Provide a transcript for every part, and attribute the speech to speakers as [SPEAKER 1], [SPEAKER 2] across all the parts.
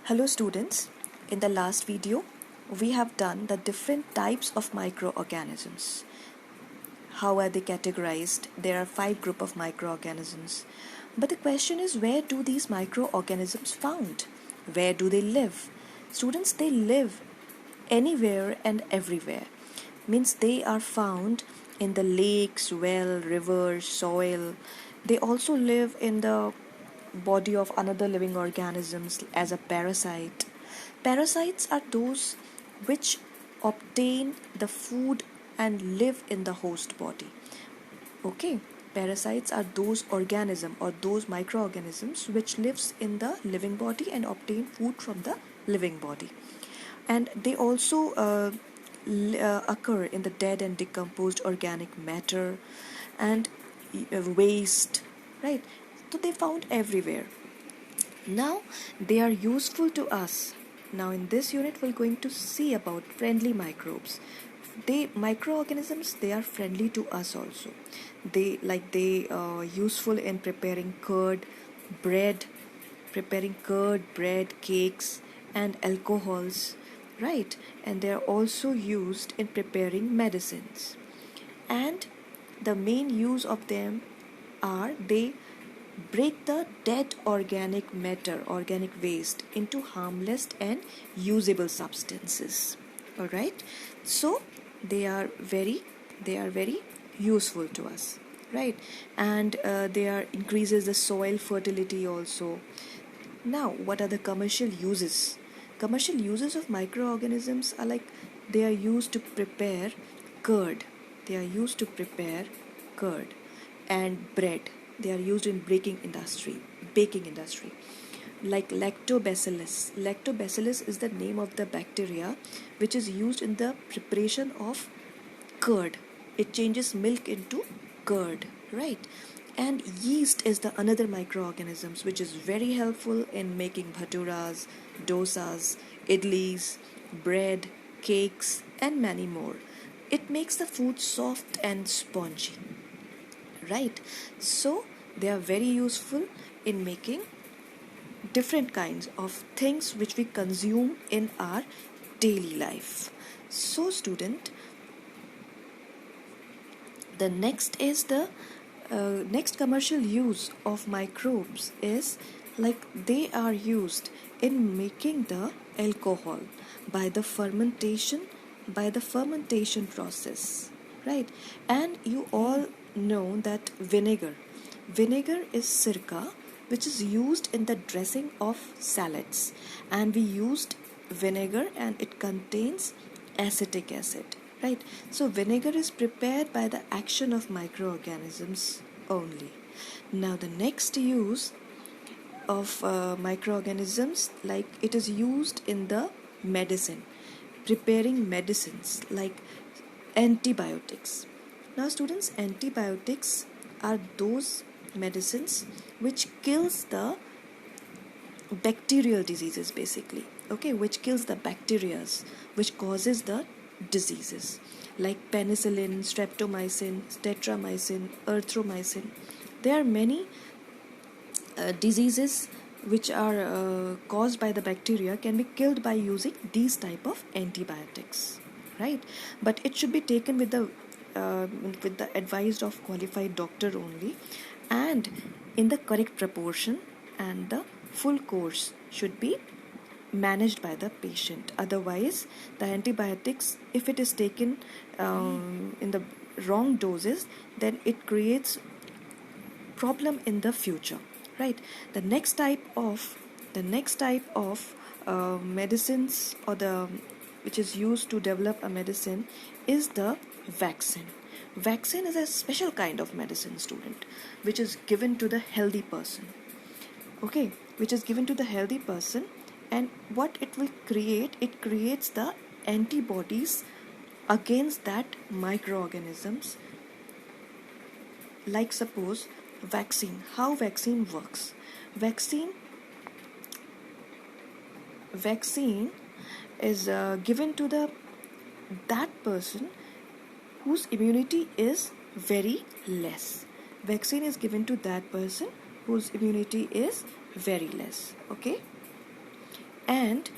[SPEAKER 1] Hello students, in the last video we have done the different types of microorganisms. How are they categorized? There are 5 groups of microorganisms. But the question is, where do these microorganisms found? Where do they live? Students, they live anywhere and everywhere. Means they are found in the lakes, well, rivers, soil. They also live in the body of another living organisms as a parasite. Parasites are those which obtain the food and live in the host body. Okay, parasites are those organism or those microorganisms which lives in the living body and obtain food from the living body. And they also occur in the dead and decomposed organic matter and waste, right? So they found everywhere. Now they are useful to us. Now in this unit we're going to see about friendly microbes. They microorganisms, they are friendly to us also. They useful in preparing bread, bread, cakes and alcohols, right? And they are also used in preparing medicines. And the main use of them are they break the dead organic matter, organic waste into harmless and usable substances. All right, so they are very useful to us, right? And they are increases the soil fertility also. Now, what are the commercial uses? Commercial uses of microorganisms are like they are used to prepare curd. They are used to prepare curd and bread. They are used in baking industry. Like lactobacillus. Lactobacillus is the name of the bacteria which is used in the preparation of curd. It changes milk into curd, right? And yeast is the another microorganisms which is very helpful in making bhaturas, dosas, idlis, bread, cakes and many more. It makes the food soft and spongy, right? So they are very useful in making different kinds of things which we consume in our daily life. So student, the next commercial use of microbes is like they are used in making the alcohol by the fermentation process, right? And you all know that vinegar is sirka, which is used in the dressing of salads, and we used vinegar and it contains acetic acid, right? So vinegar is prepared by the action of microorganisms only. Now the next use of microorganisms, like it is used in the medicine, preparing medicines like antibiotics. Now students, antibiotics are those medicines which kills the bacterial diseases basically, okay, which kills the bacterias which causes the diseases like penicillin, streptomycin, tetramycin, erythromycin. There are many diseases which are caused by the bacteria can be killed by using these type of antibiotics, right? But it should be taken with the advice of qualified doctor only, and in the correct proportion, and the full course should be managed by the patient. Otherwise the antibiotics, if it is taken in the wrong doses, then it creates problem in the future, right? The next type of medicines, or the which is used to develop a medicine, is the vaccine. Vaccine is a special kind of medicine, student, which is given to the healthy person, okay, which is given to the healthy person. And what it will create, it creates the antibodies against that microorganisms. Like suppose vaccine, how vaccine works. Vaccine is given to that person whose immunity is very less. Vaccine is given to that person whose immunity is very less, okay? And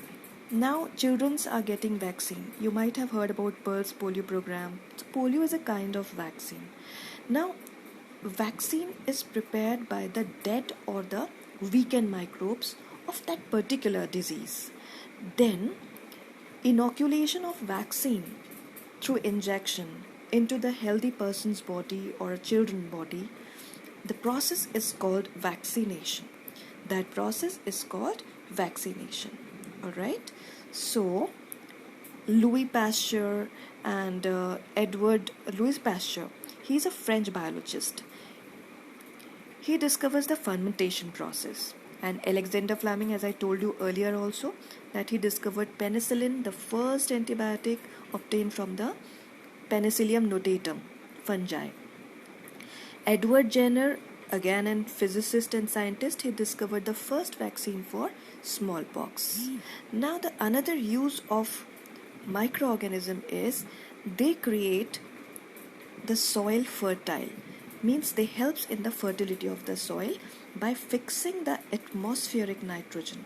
[SPEAKER 1] now children are getting vaccine. You might have heard about Pulse polio program. So polio is a kind of vaccine. Now vaccine is prepared by the dead or the weakened microbes of that particular disease. Then inoculation of vaccine through injection into the healthy person's body or a children's body, the process is called vaccination. That process is called vaccination. Alright? So, Louis Pasteur and Edward Louis Pasteur, he is a French biologist. He discovers the fermentation process. And Alexander Fleming, as I told you earlier also, that he discovered penicillin, the first antibiotic obtained from the Penicillium notatum fungi. Edward Jenner, again a physicist and scientist, he discovered the first vaccine for smallpox. Now the another use of microorganism is they create the soil fertile, means they helps in the fertility of the soil by fixing the atmospheric nitrogen.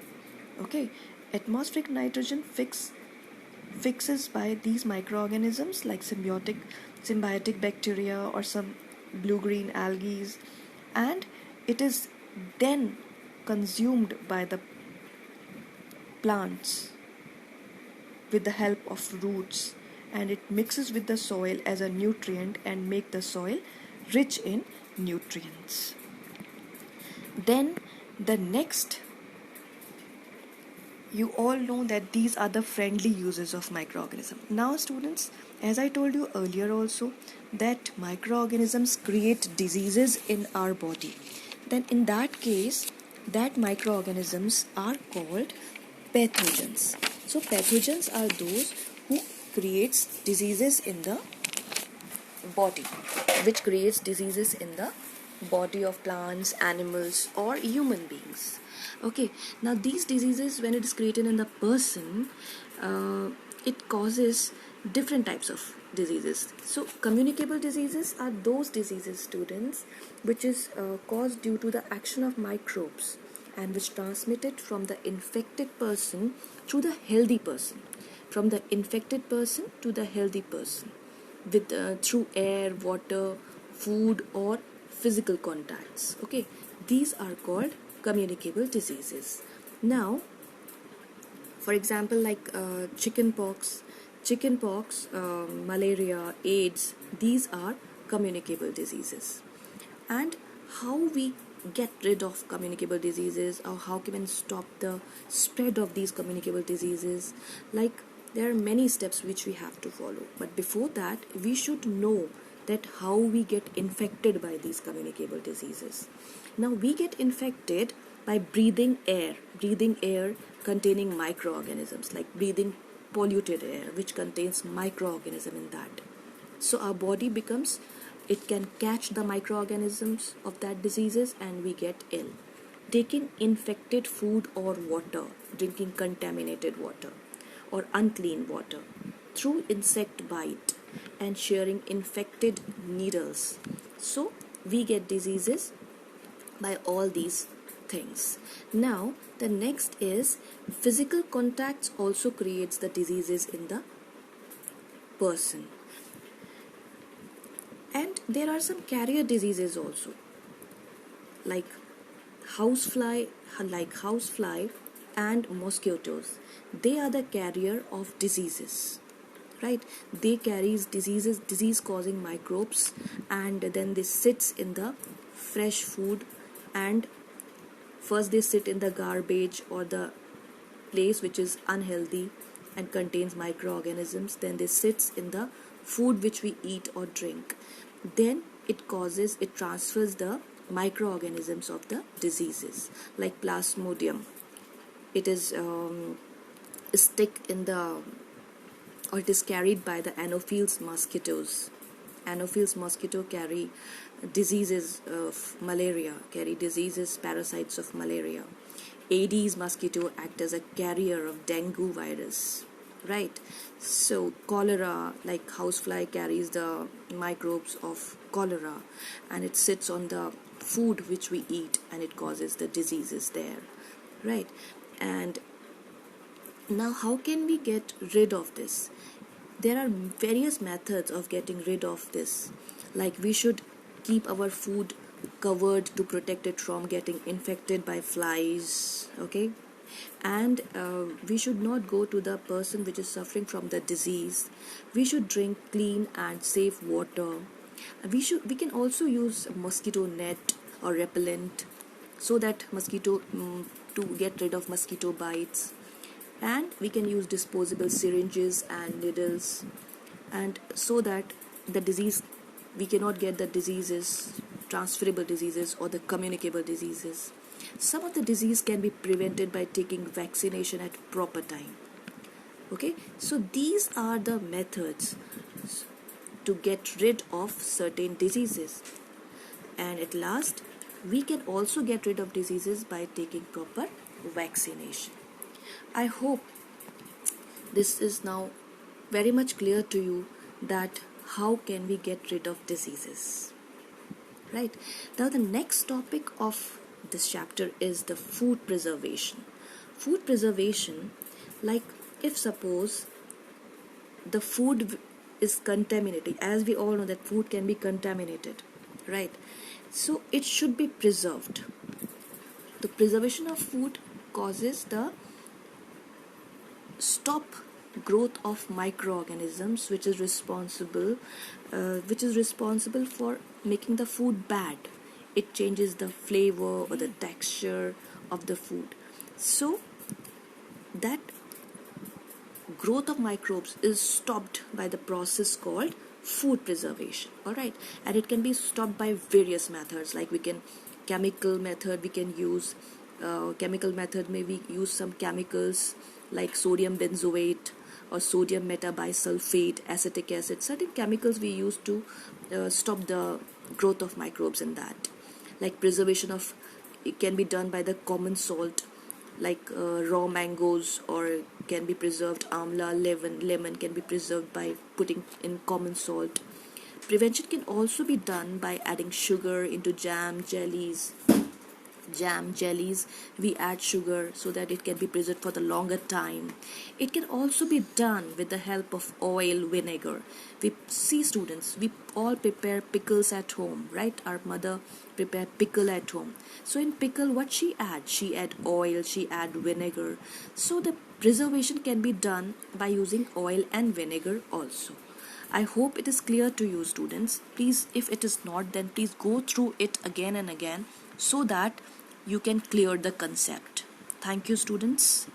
[SPEAKER 1] Okay, atmospheric nitrogen fixes by these microorganisms like symbiotic bacteria or some blue-green algae, and it is then consumed by the plants with the help of roots, and it mixes with the soil as a nutrient and make the soil rich in nutrients. Then the next, you all know that these are the friendly uses of microorganisms. Now students, as I told you earlier also, that microorganisms create diseases in our body. Then in that case, that microorganisms are called pathogens. So pathogens are those who creates diseases in the body, which creates diseases in the body of plants, animals or human beings. Okay, now these diseases, when it is created in the person, it causes different types of diseases. So communicable diseases are those diseases, students, which is caused due to the action of microbes and which transmitted from the infected person to the healthy person, from the infected person to the healthy person, with through air, water, food or physical contacts. Okay, these are called communicable diseases. Now, for example, like chickenpox, malaria, AIDS, these are communicable diseases. And how we get rid of communicable diseases, or how can we stop the spread of these communicable diseases? Like, there are many steps which we have to follow, but before that we should know that how we get infected by these communicable diseases. Now we get infected by breathing air containing microorganisms, like breathing polluted air which contains microorganism in that. So our body becomes, it can catch the microorganisms of that diseases and we get ill. Taking infected food or water, drinking contaminated water or unclean water, through insect bite and sharing infected needles. So we get diseases by all these things. Now the next is physical contacts also creates the diseases in the person. And there are some carrier diseases also, like housefly and mosquitoes. They are the carrier of diseases, right? They carries disease causing microbes, and then they sits in the fresh food, and first they sit in the garbage or the place which is unhealthy and contains microorganisms. Then they sits in the food which we eat or drink. Then it transfers the microorganisms of the diseases, like plasmodium. It is stick in the, or it is carried by the Anopheles mosquitoes. Anopheles mosquito carry diseases of malaria, parasites of malaria. Aedes mosquito act as a carrier of dengue virus, right? So cholera, like housefly carries the microbes of cholera, and it sits on the food which we eat and it causes the diseases there, right? And
[SPEAKER 2] Now, how can we get rid of this? There are various methods of getting rid of this. Like, we should keep our food covered to protect it from getting infected by flies, okay? And we should not go to the person which is suffering from the disease. We should drink clean and safe water. We can also use mosquito net or repellent, so that mosquito to get rid of mosquito bites. And we can use disposable syringes and needles, and so that the disease, we cannot get the diseases, transferable diseases or the communicable diseases. Some of the disease can be prevented by taking vaccination at proper time. Okay, so these are the methods to get rid of certain diseases. And at last, we can also get rid of diseases by taking proper vaccination. I hope this is now very much clear to you that how can we get rid of diseases. Right, now the next topic of this chapter is the food preservation. Food preservation, like, if suppose the food is contaminated, as we all know that food can be contaminated, right? So it should be preserved. The preservation of food causes the stop growth of microorganisms which is responsible for making the food bad. It changes the flavor or the texture of the food. So that growth of microbes is stopped by the process called food preservation. All right, and it can be stopped by various methods. Like, we can chemical method, we can use chemical method, maybe use some chemicals like sodium benzoate or sodium metabisulfate, acetic acid. Certain chemicals we use to stop the growth of microbes in that. Like, preservation of, it can be done by the common salt, like raw mangoes, or can be preserved amla, lemon can be preserved by putting in common salt. Prevention can also be done by adding sugar into jellies. We add sugar so that it can be preserved for the longer time. It can also be done with the help of oil, vinegar. We see, students, we all prepare pickles at home, right? Our mother prepare pickle at home. So in pickle, what she add oil, she add vinegar. So the preservation can be done by using oil and vinegar also. I hope it is clear to you, students. Please, if it is not, then please go through it again and again so that you can clear the concept. Thank you, students.